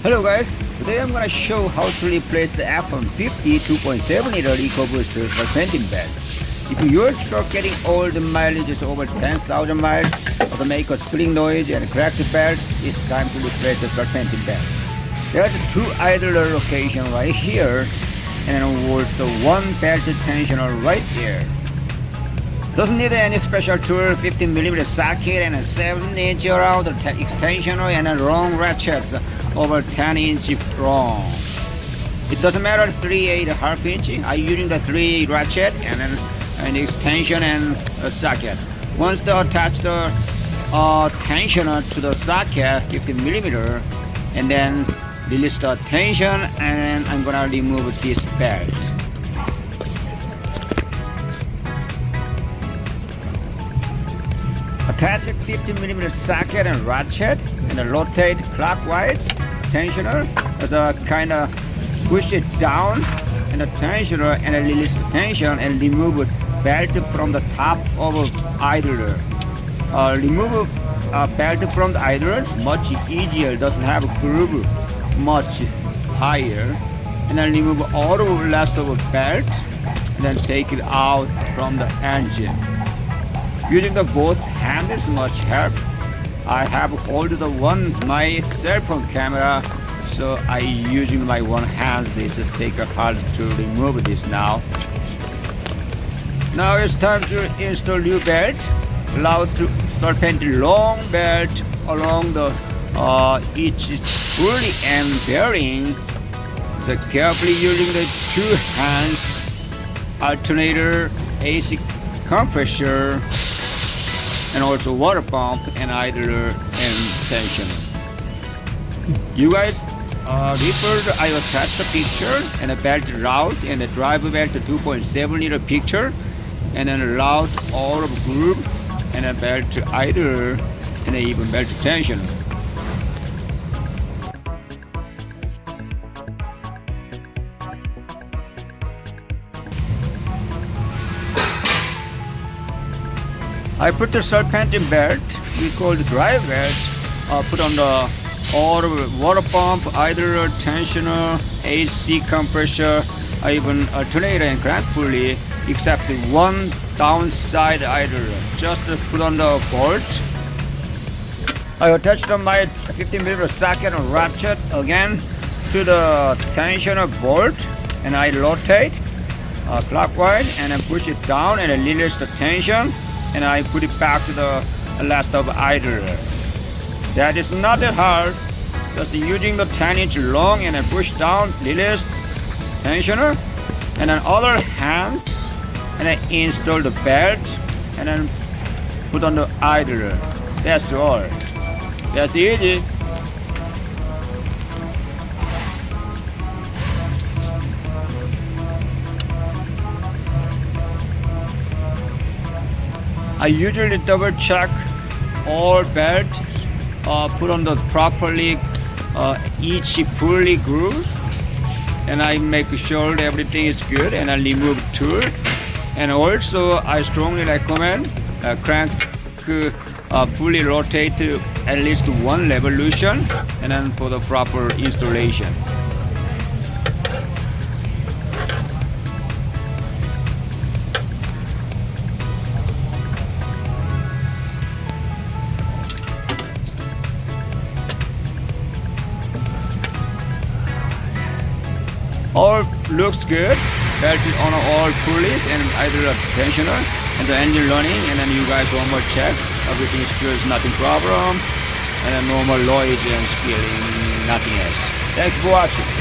Hello guys, today I'm gonna show how to replace the F150 2.7 liter EcoBoost Serpentine belt. If your truck getting old, the mileage is over 10,000 miles, or to make a squealing noise and crack the belt, it's time to replace the Serpentine belt. There's two idler location right here, and also one belt tensioner right there. Doesn't need any special tool, 15mm socket and a 7-inch round extensioner and a long ratchets over 10-inch long. It doesn't matter 3/8 half inch. I'm using the 3 ratchet and an extension and a socket. Once they attach the tensioner to the socket, 15mm, and then release the tension, and I'm gonna remove this belt. Attach a 15mm socket and ratchet and rotate clockwise. Tensioner as a kind of push it down and the tensioner and release the tension and remove belt from the top of idler. Remove belt from the idler much easier, doesn't have a groove much higher, and then remove all the rest of the belt and then take it out from the engine. Using the both hands is much help. I have hold the my cell phone camera, so I using my one hand. This is take a hard to remove this now. Now it's time to install new belt. Allow to serpentine long belt along the each pulley and bearing. So carefully using the two hands, alternator, AC compressor, and also water pump and idler and tensioner. You guys referred, I attached the picture and a belt route and a driver belt 2.7 liter picture, and then a route all of group and a belt idler and even belt tensioner. I put the serpentine belt, we call the drive belt, put on the all water pump, idler, tensioner, AC compressor, even alternator and crank pulley, except one downside idler. Just put on the bolt. I attached my 15mm socket and ratchet again to the tensioner bolt, and I rotate clockwise and then push it down and release the tension. And I put it back to the last of idler. That is not that hard. Just using the 10-inch long and then push down, release tensioner, and then other hands, and then install the belt, and then put on the idler. That's all. That's easy. I usually double check all belt, put on the properly each pulley grooves, and I make sure everything is good, and I remove tool. And also I strongly recommend crank pulley rotate at least one revolution, and then for the proper installation. All looks good. Belt is on all pulleys and either a tensioner and the engine running, and then you guys one more check. Everything is good, nothing problem, and then normal noise and squealing, nothing else. Thanks for watching.